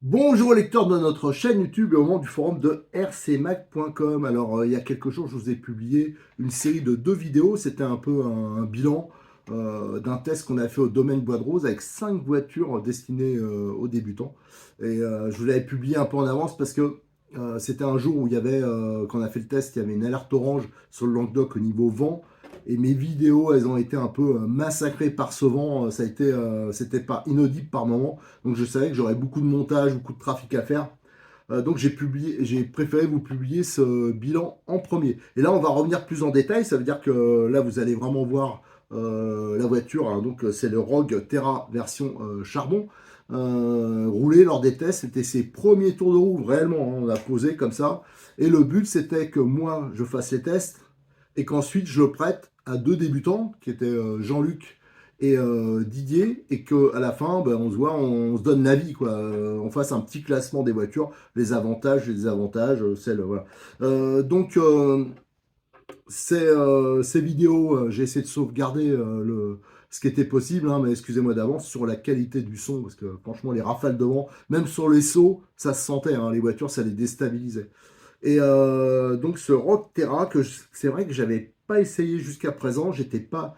Bonjour lecteurs de notre chaîne YouTube et au moment du forum de rcmac.com. Alors il y a quelques jours je vous ai publié une série de 2 vidéos, c'était un peu un bilan d'un test qu'on a fait au domaine Bois de Rose avec 5 voitures destinées aux débutants. Et je vous l'avais publié un peu en avance parce que c'était un jour où il y avait, quand on a fait le test, il y avait une alerte orange sur le Languedoc au niveau vent. Et mes vidéos, elles ont été un peu massacrées par ce vent. Ça a été, c'était pas inaudible par moment. Donc je savais que j'aurais beaucoup de montage, beaucoup de trafic à faire. Donc j'ai préféré vous publier ce bilan en premier. Et là, on va revenir plus en détail. Ça veut dire que là, vous allez vraiment voir la voiture. Alors, donc, c'est le Rogue Terra version charbon. Roulé lors des tests, c'était ses premiers tours de roue, réellement, hein, on a posé comme ça. Et le but, c'était que moi, je fasse les tests et qu'ensuite, je le prête à 2 débutants, qui étaient Jean-Luc et Didier, et qu'à la fin, ben, on se voit, on se donne l'avis, quoi. On fasse un petit classement des voitures, les avantages, les désavantages, celles, voilà. Donc, ces vidéos, j'ai essayé de sauvegarder ce qui était possible, hein, mais excusez-moi d'avance sur la qualité du son, parce que franchement, les rafales de vent, même sur les sauts, ça se sentait, hein, les voitures, ça les déstabilisait. Et donc, ce Rock Terra, c'est vrai que j'avais pas essayé jusqu'à présent, j'étais pas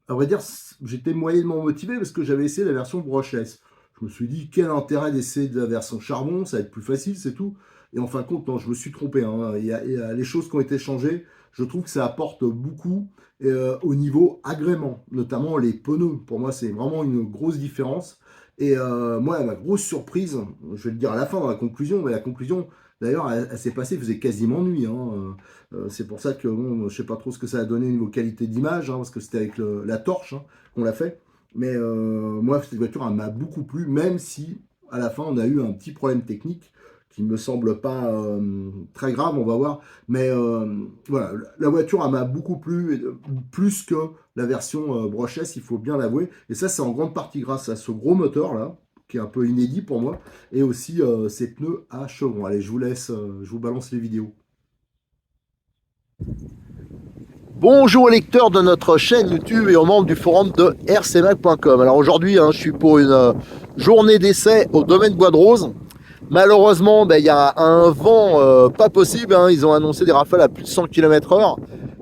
à vrai dire, j'étais moyennement motivé parce que j'avais essayé la version brushless. Je me suis dit, quel intérêt d'essayer de la version charbon, ça va être plus facile, c'est tout. Et en fin de compte, non, je me suis trompé, hein. Il y a les choses qui ont été changées. Je trouve que ça apporte beaucoup au niveau agrément, notamment les pneus. Pour moi, c'est vraiment une grosse différence. Et moi, ma grosse surprise, je vais le dire à la fin dans la conclusion, mais la conclusion, d'ailleurs, elle s'est passée, il faisait quasiment nuit, hein. C'est pour ça que bon, je sais pas trop ce que ça a donné au niveau qualité d'image, hein, parce que c'était avec la torche, hein, qu'on l'a fait. Mais moi, cette voiture, elle m'a beaucoup plu, même si à la fin, on a eu un petit problème technique qui me semble pas très grave, on va voir. Mais voilà, la voiture, elle m'a beaucoup plu, plus que la version brushless, il faut bien l'avouer. Et ça, c'est en grande partie grâce à ce gros moteur là, qui est un peu inédit pour moi, et aussi ces pneus à chevron. Allez, je vous laisse, je vous balance les vidéos. Bonjour aux lecteurs de notre chaîne YouTube et aux membres du forum de rcmac.com. Alors aujourd'hui, hein, je suis pour une journée d'essai au domaine Bois de Rose. Malheureusement, ben, il y a un vent pas possible, hein. Ils ont annoncé des rafales à plus de 100 km/h.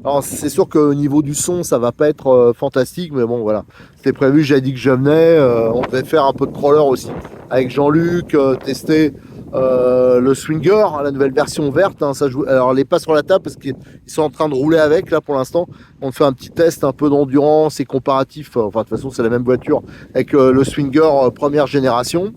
Alors c'est sûr qu'au niveau du son, ça va pas être fantastique, mais bon voilà. C'était prévu, j'ai dit que je venais. On devait faire un peu de crawler aussi avec Jean-Luc, tester le Swinger, hein, la nouvelle version verte, hein, ça joue. Alors elle n'est pas sur la table parce qu'ils sont en train de rouler avec là pour l'instant. On fait un petit test un peu d'endurance et comparatif. Enfin de toute façon c'est la même voiture avec le Swinger première génération.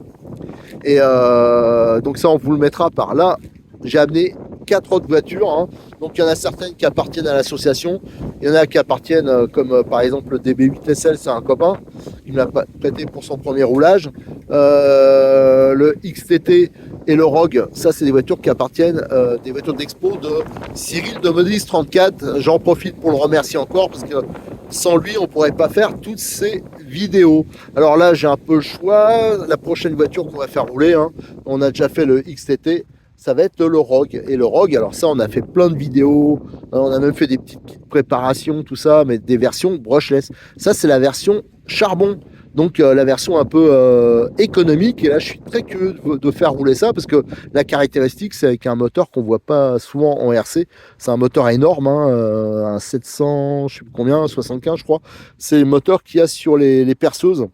Et donc ça on vous le mettra par là. J'ai amené 4 autres voitures, hein. Donc il y en a certaines qui appartiennent à l'association, il y en a qui appartiennent comme par exemple le DB8 SL, c'est un copain qui me l'a prêté pour son premier roulage. Le XTT et le Rogue, ça c'est des voitures qui appartiennent, des voitures d'expo de Cyril de Modis 34. J'en profite pour le remercier encore parce que sans lui on pourrait pas faire toutes ces vidéos. Alors là j'ai un peu le choix, la prochaine voiture qu'on va faire rouler, hein, on a déjà fait le XTT, ça va être le Rogue. Et le Rogue, alors ça, on a fait plein de vidéos, on a même fait des petites préparations, tout ça, mais des versions brushless. Ça, c'est la version charbon. Donc la version un peu économique. Et là, je suis très curieux de faire rouler ça parce que la caractéristique, c'est avec un moteur qu'on voit pas souvent en RC. C'est un moteur énorme, hein, un 700, je sais plus combien, 75, je crois. C'est le moteur qu'il y a sur les perceuses.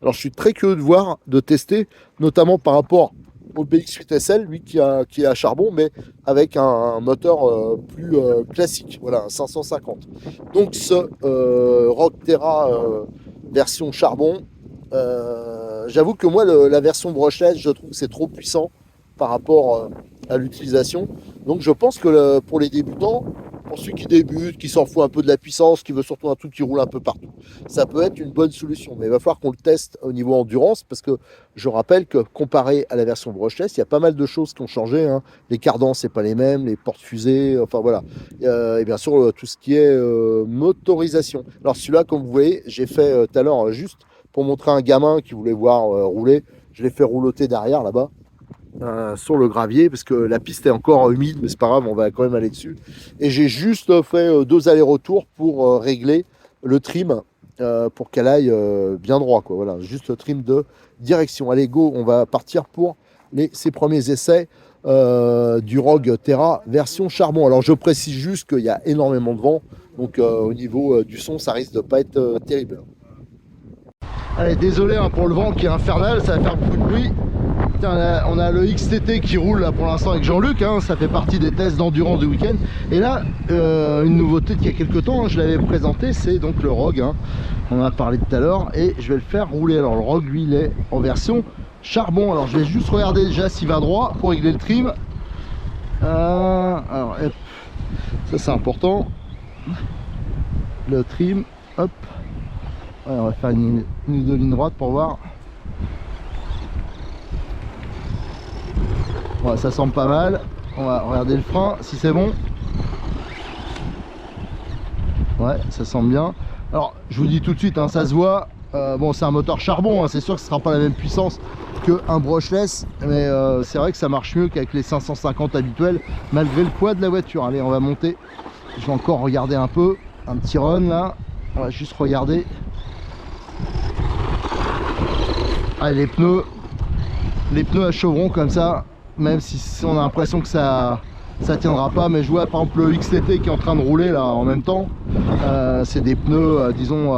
Alors, je suis très curieux de voir, de tester, notamment par rapport au BX8 SL, lui qui est à charbon, mais avec un moteur plus classique, voilà, un 550. Donc ce Rogue Terra version charbon, j'avoue que moi la version brushless, je trouve que c'est trop puissant par rapport à l'utilisation. Donc je pense que pour les débutants, pour ceux qui débutent, qui s'en foutent un peu de la puissance, qui veut surtout un truc qui roule un peu partout, ça peut être une bonne solution. Mais il va falloir qu'on le teste au niveau endurance parce que je rappelle que comparé à la version brushless, il y a pas mal de choses qui ont changé, hein. Les cardans, c'est pas les mêmes, les portes-fusées, enfin voilà. Et bien sûr, tout ce qui est motorisation. Alors celui-là, comme vous voyez, j'ai fait tout à l'heure juste pour montrer à un gamin qui voulait voir rouler. Je l'ai fait rouloter derrière là-bas sur le gravier parce que la piste est encore humide, mais c'est pas grave, on va quand même aller dessus. Et j'ai juste fait 2 allers-retours pour régler le trim pour qu'elle aille bien droit, quoi. Voilà, juste le trim de direction. Allez, go, on va partir pour ces premiers essais du Rogue Terra version charbon. Alors je précise juste qu'il y a énormément de vent, donc au niveau du son ça risque de pas être terrible. Allez, désolé hein, pour le vent qui est infernal, ça va faire beaucoup de bruit. Putain, on a le XTT qui roule là pour l'instant avec Jean-Luc, hein, ça fait partie des tests d'endurance du week-end. Et là, une nouveauté qu'il y a quelques temps, hein, je l'avais présenté, c'est donc le Rogue. Hein. On en a parlé tout à l'heure et je vais le faire rouler. Alors le Rogue, lui, il est en version charbon. Alors je vais juste regarder déjà s'il va droit pour régler le trim. Alors, hop, ça c'est important. Le trim, hop. Ouais, on va faire une ou deux lignes droites pour voir. Ouais, ça semble pas mal. On va regarder le frein si c'est bon. Ouais, ça semble bien. Alors, je vous dis tout de suite, hein, ça se voit. Bon, c'est un moteur charbon, hein, c'est sûr que ce sera pas la même puissance qu'un brushless, mais c'est vrai que ça marche mieux qu'avec les 550 habituels, malgré le poids de la voiture. Allez, on va monter. Je vais encore regarder un peu. Un petit run là. On va juste regarder. Ah, les pneus à chevron comme ça, même si on a l'impression que ça tiendra pas, mais je vois par exemple le XTT qui est en train de rouler là en même temps, c'est des pneus disons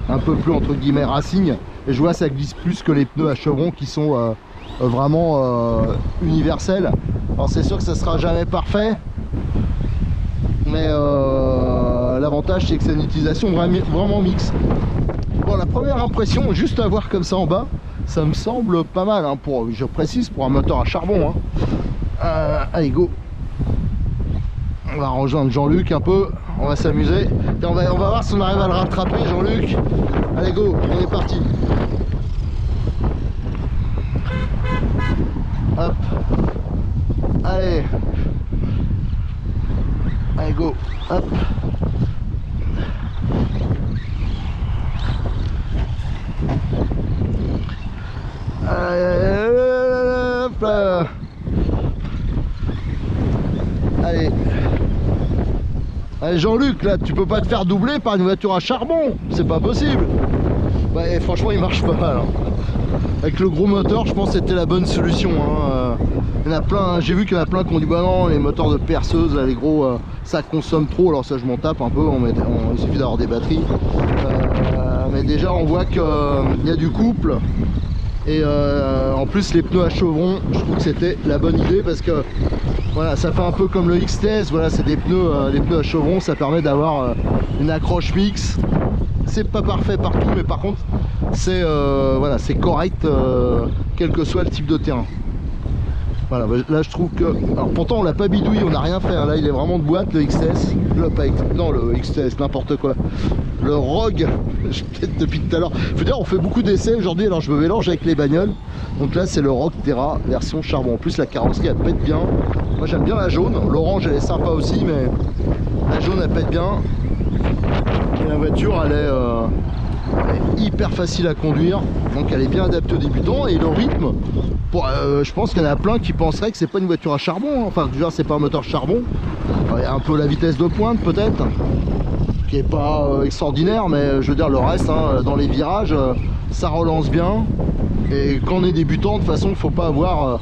un peu plus entre guillemets racing, et je vois ça glisse plus que les pneus à chevron qui sont vraiment universels. Alors c'est sûr que ça sera jamais parfait, mais l'avantage c'est que c'est une utilisation vraiment mixte. Bon, la première impression, juste à voir comme ça en bas, ça me semble pas mal, hein, je précise, pour un moteur à charbon. Hein. Allez, go. On va rejoindre Jean-Luc un peu, on va s'amuser. On va voir si on arrive à le rattraper, Jean-Luc. Allez, go, on est parti. Hop. Allez. Allez, go. Hop. Allez. Allez Jean-Luc, là tu peux pas te faire doubler par une voiture à charbon, c'est pas possible. Ouais, franchement il marche pas mal. Hein. Avec le gros moteur, je pense que c'était la bonne solution. Hein. Il y en a plein, j'ai vu qu'il y en a plein qui ont dit bah non, les moteurs de perceuse, là, les gros, ça consomme trop. Alors ça je m'en tape un peu, il suffit d'avoir des batteries. Mais déjà on voit qu'il y a du couple. Et en plus les pneus à chevron, je trouve que c'était la bonne idée parce que voilà, ça fait un peu comme le XTS. Voilà, c'est des pneus à chevron, ça permet d'avoir une accroche fixe. C'est pas parfait partout, mais par contre c'est voilà, c'est correct quel que soit le type de terrain. Voilà, là je trouve que, alors pourtant on l'a pas bidouillé, on n'a rien fait, hein. Là il est vraiment de boîte le XTS, non le XTS, n'importe quoi, le Rogue, peut-être depuis tout à l'heure, faut dire on fait beaucoup d'essais aujourd'hui, alors je me mélange avec les bagnoles. Donc là c'est le Rogue Terra version charbon, en plus la carrosserie elle pète bien, moi j'aime bien la jaune, l'orange elle est sympa aussi, mais la jaune elle pète bien, et la voiture elle est hyper facile à conduire, donc elle est bien adaptée aux débutants, et le rythme, je pense qu'il y en a plein qui penseraient que c'est pas une voiture à charbon, hein. Enfin déjà c'est pas un moteur charbon, il y a un peu la vitesse de pointe peut-être, qui est pas extraordinaire, mais je veux dire le reste, hein, dans les virages, ça relance bien, et quand on est débutant de toute façon il faut pas avoir,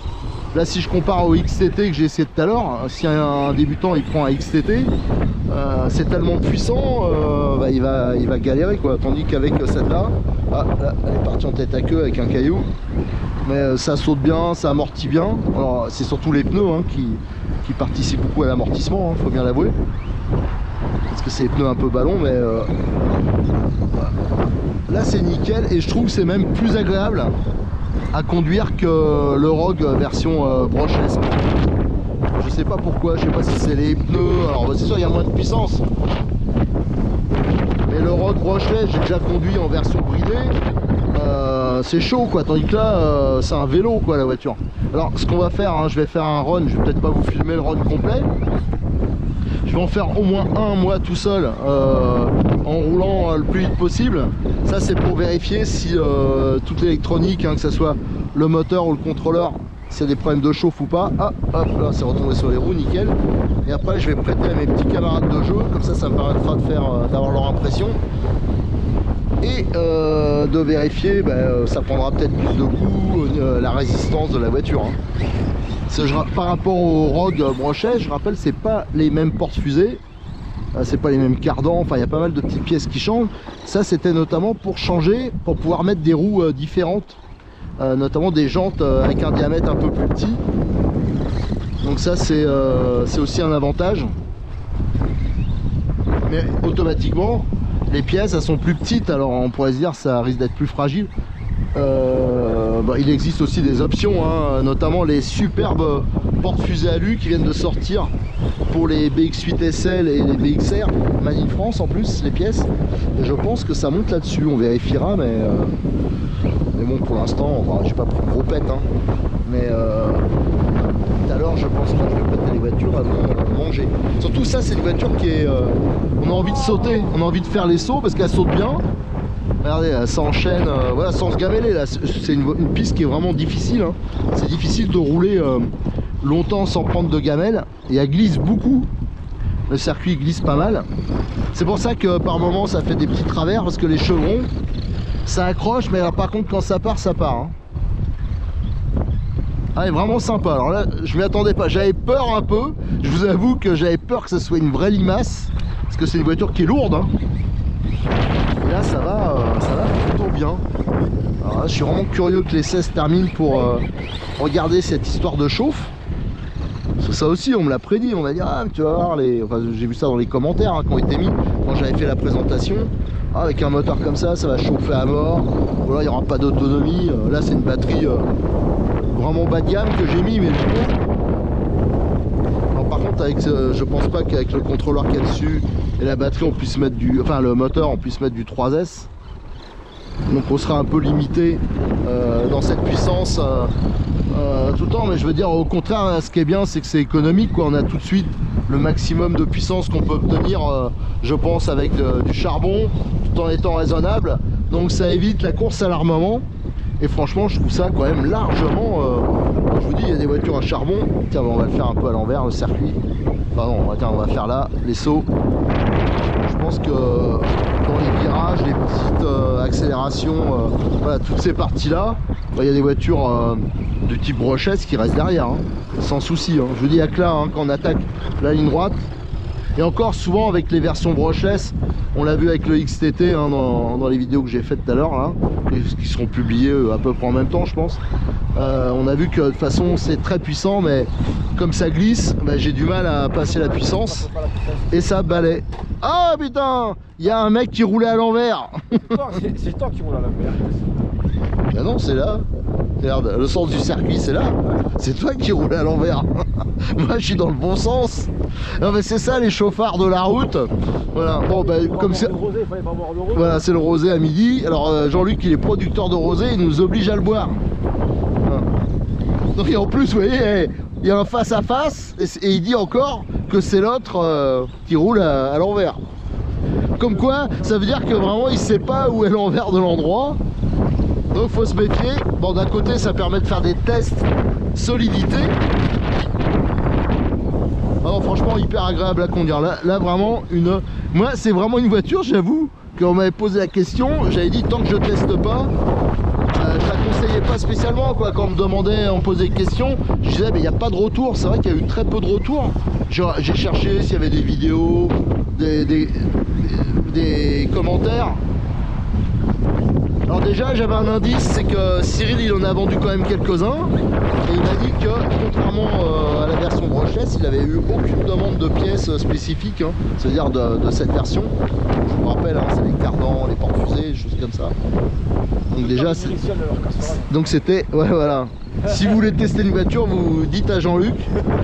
là si je compare au XTT que j'ai essayé tout à l'heure, si un débutant il prend un XTT, c'est tellement puissant, bah, il va galérer quoi, tandis qu'avec celle-là, là, elle est partie en tête à queue avec un caillou, mais ça saute bien, ça amortit bien. Alors c'est surtout les pneus hein, qui participent beaucoup à l'amortissement, hein, faut bien l'avouer, parce que c'est des pneus un peu ballons, mais là c'est nickel, et je trouve que c'est même plus agréable à conduire que le Rogue version brushless. Je sais pas pourquoi, je sais pas si c'est les pneus, alors c'est sûr il y a moins de puissance, mais le Rogue brushless j'ai déjà conduit en version bridée, c'est chaud quoi, tandis que là c'est un vélo quoi la voiture. Alors ce qu'on va faire, hein, je vais faire un run, je vais peut-être pas vous filmer le run complet, je vais en faire au moins un moi tout seul en roulant le plus vite possible. Ça c'est pour vérifier si toute l'électronique, hein, que ce soit le moteur ou le contrôleur, s'il y a des problèmes de chauffe ou pas. Ah, hop, là c'est retombé sur les roues, nickel. Et après je vais prêter à mes petits camarades de jeu, comme ça ça me permettra de faire d'avoir leur impression. et de vérifier, ça prendra peut-être plus de coups, la résistance de la voiture. Par rapport au Rogue Brochet, je rappelle, c'est pas les mêmes porte-fusées, c'est pas les mêmes cardans, enfin il y a pas mal de petites pièces qui changent. Ça c'était notamment pour changer, pour pouvoir mettre des roues différentes, notamment des jantes avec un diamètre un peu plus petit. Donc ça c'est aussi un avantage. Mais automatiquement les pièces elles sont plus petites, alors on pourrait se dire ça risque d'être plus fragile. Il existe aussi des options, notamment les superbes porte-fusées alu qui viennent de sortir pour les BX8 SL et les BXR, Made in France en plus les pièces. Et je pense que ça monte là-dessus, on vérifiera, mais bon pour l'instant, j'ai pas pris de gros pète, mais tout à l'heure je pense pas que je vais péter les voitures, elles vont manger. Surtout ça c'est une voiture qui est, on a envie de sauter, on a envie de faire les sauts parce qu'elle saute bien. Regardez, elle s'enchaîne, voilà, sans se gameler là. C'est une piste qui est vraiment difficile. C'est difficile de rouler longtemps sans prendre de gamelle. Et elle glisse beaucoup. Le circuit glisse pas mal. C'est pour ça que par moment ça fait des petits travers parce que les chevrons, ça accroche, mais alors, par contre quand ça part, ça part. Ah, elle est vraiment sympa. Alors là, je m'y attendais pas. J'avais peur un peu. Je vous avoue que j'avais peur que ce soit une vraie limace parce que c'est une voiture qui est lourde. Et là ça va plutôt bien. Alors là, je suis vraiment curieux que l'essai se termine pour regarder cette histoire de chauffe. Parce que ça aussi on me l'a prédit, on va dire tu vas voir j'ai vu ça dans les commentaires qui ont été mis quand j'avais fait la présentation. Avec un moteur comme ça va chauffer à mort. Voilà, il n'y aura pas d'autonomie. Là c'est une batterie vraiment bas de gamme que j'ai mis, mais par contre je pense pas qu'avec le contrôleur qu'il y a dessus et la batterie on puisse mettre le moteur on puisse mettre du 3S, donc on sera un peu limité dans cette puissance tout le temps. Mais je veux dire, au contraire, ce qui est bien c'est que c'est économique on a tout de suite le maximum de puissance qu'on peut obtenir, je pense, avec du charbon tout en étant raisonnable, donc ça évite la course à l'armement. Et franchement je trouve ça quand même largement, je vous dis, il y a des voitures à charbon. Tiens, on va le faire un peu à l'envers, le circuit. Enfin non, attends, on va faire là les sauts. Je pense que dans les virages, les petites accélérations, voilà, toutes ces parties là, il y a des voitures du type Brochet qui restent derrière, sans souci. Je vous dis, il y a que là, quand on attaque la ligne droite. Et encore souvent avec les versions Brochless, on l'a vu avec le XTT dans les vidéos que j'ai faites tout à l'heure, qui seront publiées à peu près en même temps je pense. On a vu que de toute façon c'est très puissant, mais comme ça glisse, j'ai du mal à passer la puissance et ça balaie. Ah putain, il y a un mec qui roulait à l'envers. C'est toi qui roule à l'envers. Ben non, c'est là. Regarde, le sens du circuit c'est là. C'est toi qui roule à l'envers. Moi je suis dans le bon sens. Non mais c'est ça les chauffards de la route. Voilà, bon comme c'est... Voilà, c'est le rosé à midi. Alors Jean-Luc il est producteur de rosé, il nous oblige à le boire. Voilà. Donc et en plus vous voyez, il y a un face à face et il dit encore que c'est l'autre qui roule à l'envers. Comme quoi, ça veut dire que vraiment il sait pas où est l'envers de l'endroit. Donc faut se méfier. Bon, d'un côté ça permet de faire des tests solidité. Alors franchement hyper agréable à conduire. Là vraiment moi c'est vraiment une voiture, j'avoue, quand on m'avait posé la question, j'avais dit tant que je teste pas, je la conseillais pas spécialement quoi. Quand on me demandait, on me posait des questions, je disais mais il n'y a pas de retour. C'est vrai qu'il y a eu très peu de retours. J'ai cherché s'il y avait des vidéos, des commentaires. Alors déjà j'avais un indice, c'est que Cyril il en a vendu quand même quelques-uns et il m'a dit que contrairement à la version Brochless, il avait eu aucune demande de pièces spécifiques, c'est-à-dire de cette version. Je vous rappelle, c'est les cardans, les porte-fusées, des choses comme ça. Donc déjà donc c'était, ouais voilà. Si vous voulez tester une voiture, vous dites à Jean-Luc.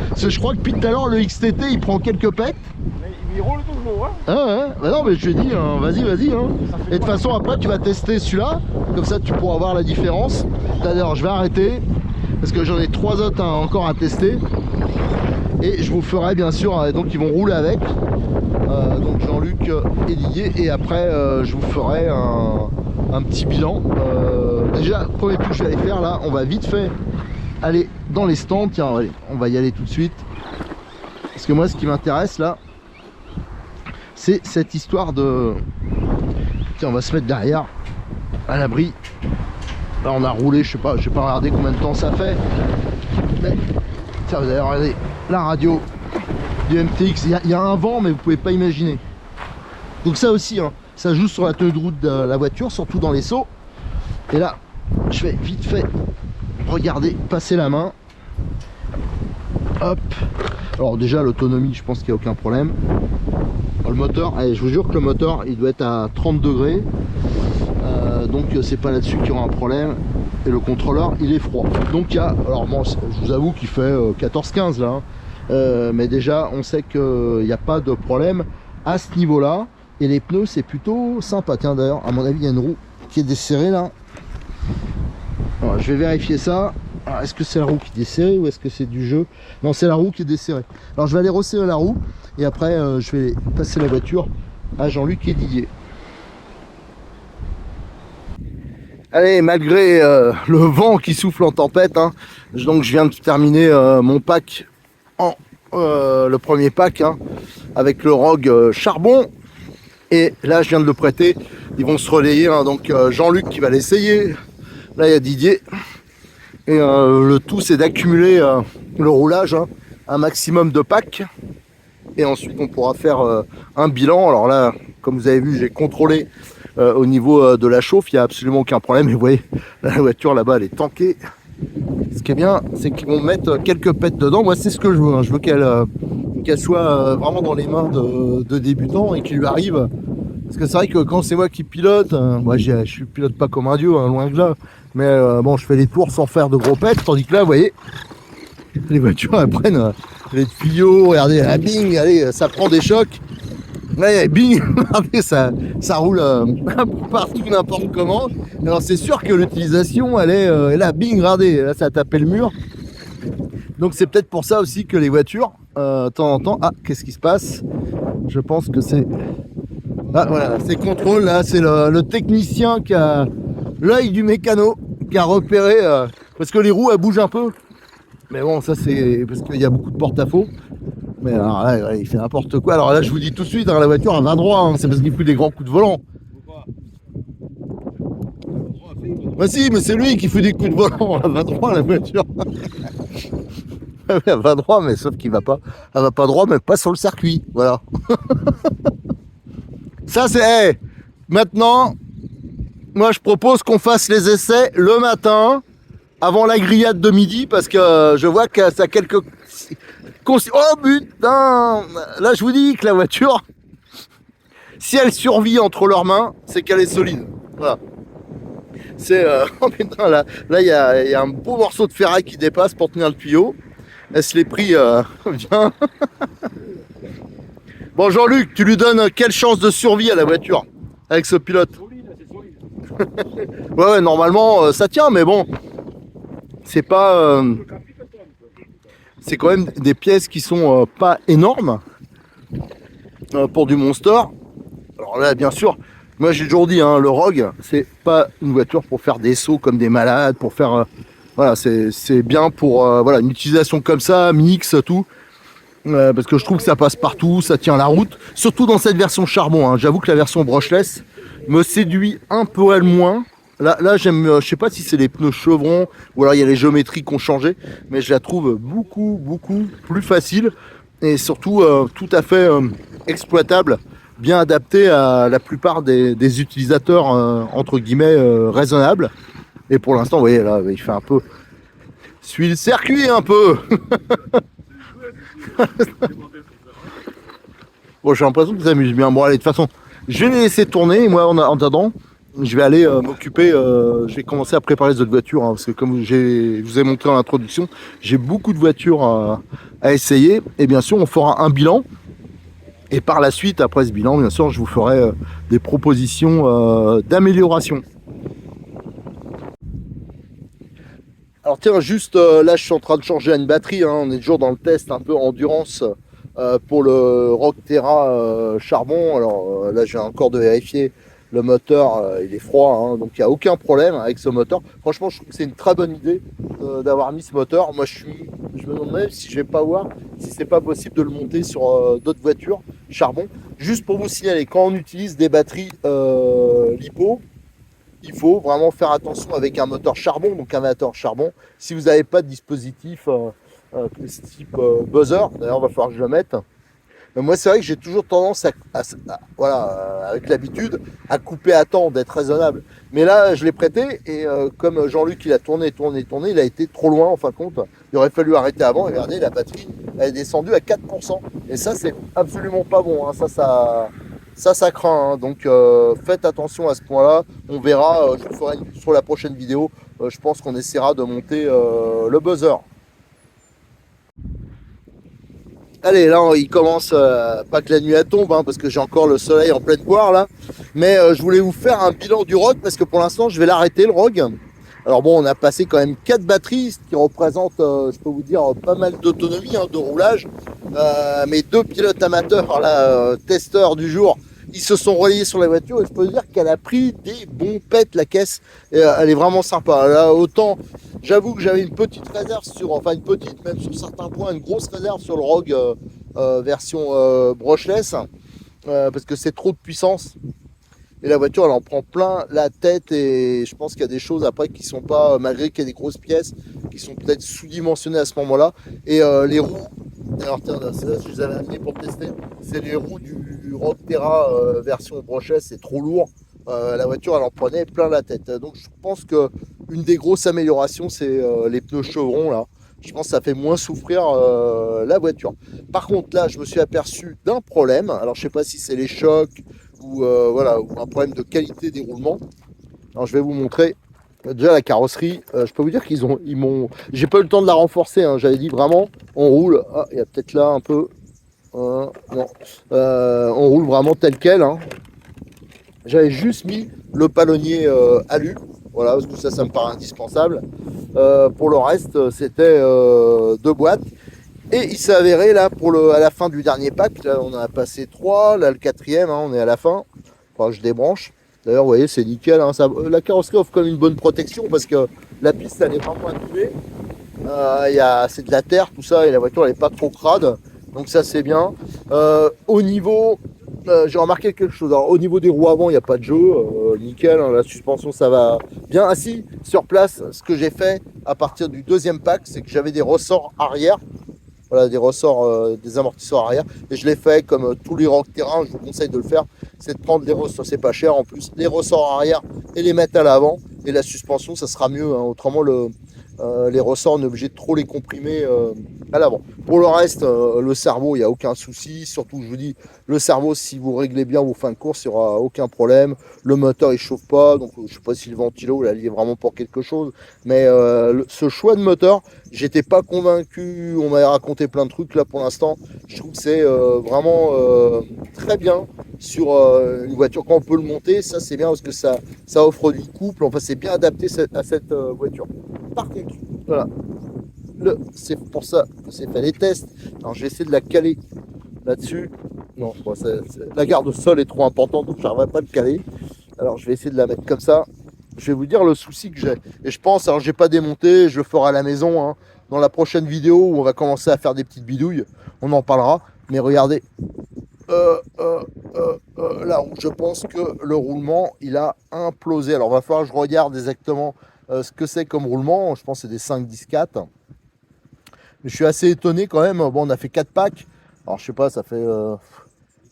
Parce que je crois que depuis tout à l'heure le XTT il prend quelques pètes. Il roule toujours, Ah ouais, bah non mais je lui ai dit, vas-y. Et de toute façon après tu vas tester celui-là, comme ça tu pourras voir la différence. D'ailleurs je vais arrêter, parce que j'en ai 3 autres encore à tester. Et je vous ferai bien sûr, donc ils vont rouler avec. Donc Jean-Luc et Didier. Et après je vous ferai un petit bilan. Déjà, premier truc que je vais aller faire là, on va vite fait aller dans les stands. Tiens, allez, on va y aller tout de suite. Parce que moi ce qui m'intéresse là, c'est cette histoire de... Tiens, on va se mettre derrière, à l'abri. Là on a roulé, je sais pas regarder combien de temps ça fait. Mais ça, vous allez regarder la radio du MTX. Il y a un vent, mais vous pouvez pas imaginer. Donc ça aussi, hein, ça joue sur la tenue de route de la voiture, surtout dans les sauts. Et là, je vais vite fait regarder, passer la main. Hop. Alors déjà l'autonomie, je pense qu'il n'y a aucun problème. Le moteur, allez, je vous jure que le moteur il doit être à 30 degrés. Donc c'est pas là-dessus qu'il y aura un problème. Et le contrôleur il est froid. Donc il y a, alors bon, je vous avoue qu'il fait 14-15 là, hein. Mais déjà on sait qu'il n'y a pas de problème à ce niveau là. Et les pneus c'est plutôt sympa. Tiens d'ailleurs à mon avis il y a une roue qui est desserrée là. Alors, je vais vérifier ça. Est-ce que c'est la roue qui est desserrée ou est-ce que c'est du jeu? Non, c'est la roue qui est desserrée. Alors je vais aller resserrer la roue et après je vais passer la voiture à Jean-Luc et Didier. Allez, malgré le vent qui souffle en tempête, hein, donc je viens de terminer mon pack en le premier pack, hein, avec le Rogue charbon. Et là je viens de le prêter. Ils vont se relayer, hein, donc Jean-Luc qui va l'essayer. Là il y a Didier. Et le tout c'est d'accumuler le roulage, hein, un maximum de packs. Et ensuite on pourra faire un bilan. Alors là, comme vous avez vu, j'ai contrôlé au niveau de la chauffe, il n'y a absolument aucun problème. Et vous voyez, la voiture là-bas elle est tankée. Ce qui est bien, c'est qu'ils vont mettre quelques pètes dedans. Moi c'est ce que je veux, hein. Je veux qu'elle soit vraiment dans les mains de débutants et qu'il lui arrive. Parce que c'est vrai que quand c'est moi qui pilote, moi je pilote pas comme un dieu, hein, loin de là. Mais bon, je fais les tours sans faire de gros pets, tandis que là, vous voyez, les voitures, elles prennent les tuyaux, regardez, ah, bing, allez, ça prend des chocs. Là, bing, regardez, ça roule partout, n'importe comment. Alors c'est sûr que l'utilisation, elle est là, bing, regardez, là, ça a tapé le mur. Donc c'est peut-être pour ça aussi que les voitures, de temps en temps, ah, qu'est-ce qui se passe? Je pense que c'est... Ah, voilà, c'est contrôle, là, c'est le technicien qui a l'œil du mécano, qui a repéré, parce que les roues, elles bougent un peu. Mais bon, ça, c'est parce qu'il y a beaucoup de porte-à-faux. Mais alors là, il fait n'importe quoi. Alors là, je vous dis tout de suite, hein, la voiture, elle va droit, hein, c'est parce qu'il fout des grands coups de volant. Bah si, mais c'est lui qui fait des coups de volant, elle va droit, la voiture. Elle va droit, mais sauf qu'il va pas. Elle va pas droit, mais pas sur le circuit, voilà. Ça c'est... Hey, maintenant, moi je propose qu'on fasse les essais le matin, avant la grillade de midi, parce que je vois que ça a quelques... Oh putain! Là je vous dis que la voiture, si elle survit entre leurs mains, c'est qu'elle est solide. Voilà. C'est... Oh putain, là il y a un beau morceau de ferraille qui dépasse pour tenir le tuyau. Elle se l'est pris bien. Bon Jean-Luc, tu lui donnes quelle chance de survie à la voiture avec ce pilote? Ouais, normalement ça tient, mais bon, c'est pas... c'est quand même des pièces qui sont pas énormes pour du Monster. Alors là, bien sûr, moi j'ai toujours dit, hein, le Rogue, c'est pas une voiture pour faire des sauts comme des malades, pour faire... voilà, c'est bien pour voilà, une utilisation comme ça, mix, tout. Parce que je trouve que ça passe partout, ça tient la route, surtout dans cette version charbon, hein. J'avoue que la version brushless me séduit un peu moins. Là j'aime, je sais pas si c'est les pneus chevrons ou alors il y a les géométries qui ont changé, mais je la trouve beaucoup plus facile et surtout tout à fait exploitable, bien adaptée à la plupart des utilisateurs entre guillemets raisonnables. Et pour l'instant, vous voyez là, il fait un peu... Suit le circuit un peu. Bon, j'ai l'impression qu'ils s'amusent bien. Bon, allez, de toute façon, je vais les laisser tourner. Et moi, en attendant, je vais aller m'occuper. Je vais commencer à préparer les autres voitures. Hein, parce que comme je vous ai montré en introduction, j'ai beaucoup de voitures à essayer. Et bien sûr, on fera un bilan. Et par la suite, après ce bilan, bien sûr, je vous ferai des propositions d'amélioration. Alors tiens, juste là je suis en train de changer une batterie, hein, on est toujours dans le test un peu endurance pour le Rogue Terra charbon. Alors là je viens encore de vérifier, le moteur il est froid, hein, donc il n'y a aucun problème avec ce moteur. Franchement je trouve que c'est une très bonne idée d'avoir mis ce moteur. Moi je me demande même si je vais pas voir si c'est pas possible de le monter sur d'autres voitures charbon, Juste pour vous signaler, quand on utilise des batteries LiPo, il faut vraiment faire attention avec un moteur charbon, donc un moteur charbon. Si vous n'avez pas de dispositif type buzzer, d'ailleurs, il va falloir que je le mette. Mais moi, c'est vrai que j'ai toujours tendance voilà, avec l'habitude, à couper à temps, d'être raisonnable. Mais là, je l'ai prêté et comme Jean-Luc, il a tourné, il a été trop loin en fin de compte. Il aurait fallu arrêter avant et regardez, la batterie, elle est descendue à 4%. Et ça, c'est absolument pas bon. Hein. Ça craint. Hein. Donc, faites attention à ce point-là. On verra, je vous ferai sur la prochaine vidéo. Je pense qu'on essaiera de monter le buzzer. Allez, là, il commence, pas que la nuit elle tombe, hein, parce que j'ai encore le soleil en pleine poire, là. Mais je voulais vous faire un bilan du ROG, parce que pour l'instant, je vais l'arrêter, le ROG. Alors bon, on a passé quand même 4 batteries, ce qui représente, je peux vous dire, pas mal d'autonomie, hein, de roulage. Mes 2 pilotes amateurs, là, testeurs du jour, ils se sont reliés sur la voiture, et je peux vous dire qu'elle a pris des bons pets, la caisse. Et, elle est vraiment sympa. Là, autant... J'avoue que j'avais une petite réserve enfin une petite, même sur certains points, une grosse réserve sur le ROG version brushless, parce que c'est trop de puissance. Et la voiture, elle en prend plein la tête et je pense qu'il y a des choses après qui sont pas, malgré qu'il y a des grosses pièces, qui sont peut-être sous-dimensionnées à ce moment-là. Et les roues, alors tiens, je les avais amenées pour tester, c'est les roues du ROG Terra version brushless, c'est trop lourd. La voiture, elle en prenait plein la tête. Donc je pense que une des grosses améliorations, c'est les pneus chevrons là. Je pense que ça fait moins souffrir la voiture. Par contre, là, je me suis aperçu d'un problème. Alors, je sais pas si c'est les chocs ou voilà, ou un problème de qualité des roulements. Alors, je vais vous montrer. Déjà, la carrosserie, je peux vous dire ils m'ont. J'ai pas eu le temps de la renforcer. Hein. J'avais dit vraiment, on roule. Ah, il y a peut-être là un peu. Non. On roule vraiment tel quel. Hein. J'avais juste mis le palonnier alu, voilà, parce que ça me paraît indispensable. Pour le reste, c'était 2 boîtes. Et il s'est avéré là, à la fin du dernier pack, là, on a passé 3, là le 4e, hein, on est à la fin. Enfin, je débranche. D'ailleurs, vous voyez, c'est nickel. Hein, la carrosserie offre quand même une bonne protection parce que la piste, elle est vraiment inclinée. C'est de la terre, tout ça, et la voiture, elle n'est pas trop crade. Donc ça, c'est bien. Au niveau... j'ai remarqué quelque chose. Alors, au niveau des roues avant, il n'y a pas de jeu. Nickel, hein, la suspension, ça va bien. Ah si, sur place, ce que j'ai fait à partir du 2e pack, c'est que j'avais des ressorts arrière. Voilà, des ressorts, des amortisseurs arrière. Et je l'ai fait comme tous les ROG Terra, je vous conseille de le faire. C'est de prendre les ressorts, c'est pas cher en plus, les ressorts arrière et les mettre à l'avant. Et la suspension, ça sera mieux. Hein. Autrement, les ressorts, on est obligé de trop les comprimer à l'avant. Pour le reste, le cerveau, il n'y a aucun souci. Surtout, je vous dis, le cerveau, si vous réglez bien vos fins de course, il n'y aura aucun problème. Le moteur, il ne chauffe pas. Donc, je ne sais pas si le ventilo, là, il est vraiment pour quelque chose. Mais ce choix de moteur, j'étais pas convaincu. On m'avait raconté plein de trucs. Là, pour l'instant, je trouve que c'est vraiment très bien sur une voiture. Quand on peut le monter, ça, c'est bien parce que ça offre du couple. Enfin, c'est bien adapté à cette voiture. Par contre, voilà, c'est pour ça que c'est fait les tests. Alors, je vais essayer de la caler là-dessus. Non, bon, la garde sol est trop importante, donc je n'arriverai pas à le caler. Alors, je vais essayer de la mettre comme ça. Je vais vous dire le souci que j'ai. Et je pense, alors, j'ai pas démonté, je le ferai à la maison. Hein, dans la prochaine vidéo où on va commencer à faire des petites bidouilles, on en parlera. Mais regardez, là où je pense que le roulement, il a implosé. Alors, il va falloir que je regarde exactement ce que c'est comme roulement. Je pense que c'est des 5-10-4. Mais je suis assez étonné quand même. Bon, on a fait 4 packs. Alors, je sais pas, ça fait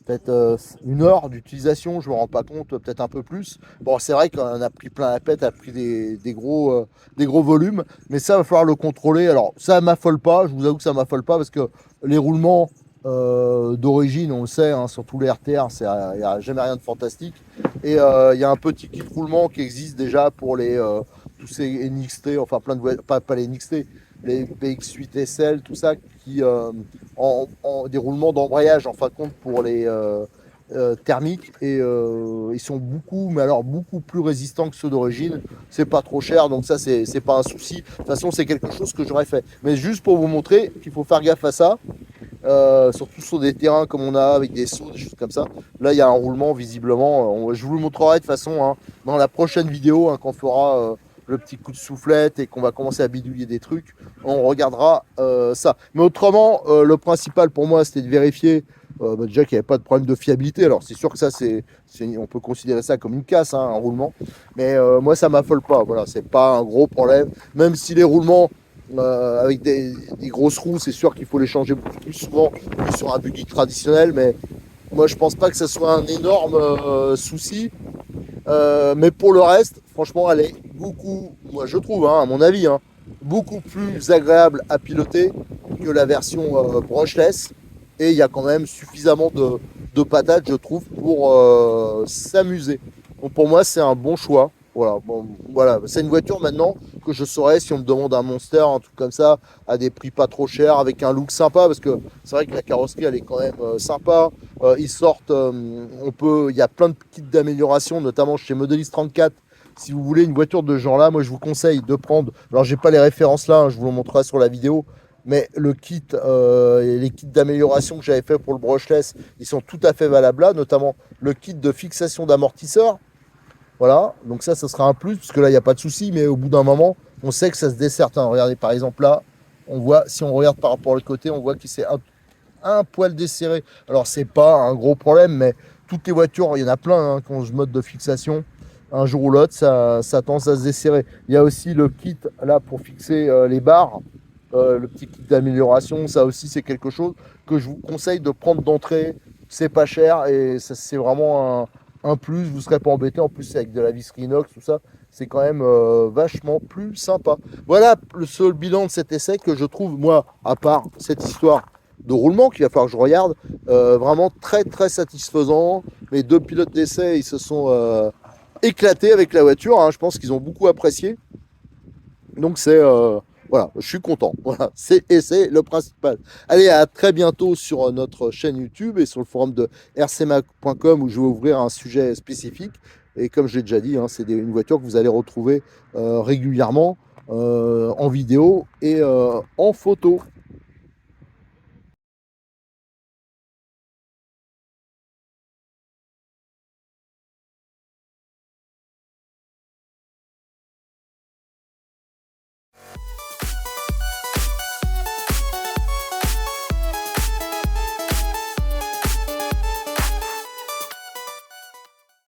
peut-être 1 heure d'utilisation. Je me rends pas compte, peut-être un peu plus. Bon, c'est vrai qu'on a pris plein la pète, a pris des gros volumes. Mais ça, va falloir le contrôler. Alors, ça m'affole pas. Je vous avoue que ça m'affole pas parce que les roulements d'origine, on le sait, hein, sur tous les RTR, il n'y a jamais rien de fantastique. Et il y a un petit kit roulement qui existe déjà pour tous ces NXT, enfin plein de voitures, pas les NXT, les BX8 SL, tout ça, qui en des roulements d'embrayage en fin de compte pour les thermiques. Et ils sont mais alors beaucoup plus résistants que ceux d'origine. C'est pas trop cher, donc ça, c'est pas un souci. De toute façon, c'est quelque chose que j'aurais fait. Mais juste pour vous montrer qu'il faut faire gaffe à ça. Surtout sur des terrains comme on a avec des sauts, des choses comme ça. Là, il y a un roulement visiblement. Je vous le montrerai de toute façon hein, dans la prochaine vidéo hein, quand on fera le petit coup de soufflette et qu'on va commencer à bidouiller des trucs. On regardera ça. Mais autrement, le principal pour moi, c'était de vérifier déjà qu'il n'y avait pas de problème de fiabilité. Alors c'est sûr que ça, on peut considérer ça comme une casse, hein, un roulement. Mais moi, ça m'affole pas. Voilà, c'est pas un gros problème. Même si les roulements avec des grosses roues, c'est sûr qu'il faut les changer beaucoup plus souvent que sur un buggy traditionnel. Mais moi, je pense pas que ça soit un énorme souci. Mais pour le reste, franchement, elle est beaucoup, moi je trouve, hein, à mon avis, hein, beaucoup plus agréable à piloter que la version brushless. Et il y a quand même suffisamment de patates, je trouve, pour s'amuser. Donc pour moi, c'est un bon choix. Voilà, bon, voilà. C'est une voiture maintenant que je saurais si on me demande un Monster, un truc comme ça, à des prix pas trop chers, avec un look sympa, parce que c'est vrai que la carrosserie, elle est quand même sympa. Ils sortent, il y a plein de kits d'amélioration, notamment chez Modelis 34. Si vous voulez une voiture de ce genre-là, moi je vous conseille de prendre. Alors j'ai pas les références là, hein, je vous le montrerai sur la vidéo, mais le kit et les kits d'amélioration que j'avais fait pour le brushless, ils sont tout à fait valables là, notamment le kit de fixation d'amortisseur. Voilà, donc ça sera un plus, parce que là, il n'y a pas de souci, mais au bout d'un moment, on sait que ça se desserte. Hein. Regardez, par exemple, là, on voit, si on regarde par rapport au côté, on voit qu'il s'est un poil desserré. Alors, c'est pas un gros problème, mais toutes les voitures, il y en a plein hein, qui ont ce mode de fixation. Un jour ou l'autre, ça tend à se desserrer. Il y a aussi le kit, là, pour fixer les barres, le petit kit d'amélioration. Ça aussi, c'est quelque chose que je vous conseille de prendre d'entrée. C'est pas cher et c'est vraiment un plus, vous ne serez pas embêté. En plus, c'est avec de la visserie inox, tout ça, c'est quand même vachement plus sympa. Voilà le seul bilan de cet essai que je trouve, moi, à part cette histoire de roulement qu'il va falloir que je regarde, vraiment très très satisfaisant. Mes deux pilotes d'essai, ils se sont éclatés avec la voiture. Hein. Je pense qu'ils ont beaucoup apprécié. Donc voilà, je suis content. Voilà, c'est le principal. Allez, à très bientôt sur notre chaîne YouTube et sur le forum de rcmac.com où je vais ouvrir un sujet spécifique. Et comme je l'ai déjà dit, hein, c'est une voiture que vous allez retrouver régulièrement en vidéo et en photo.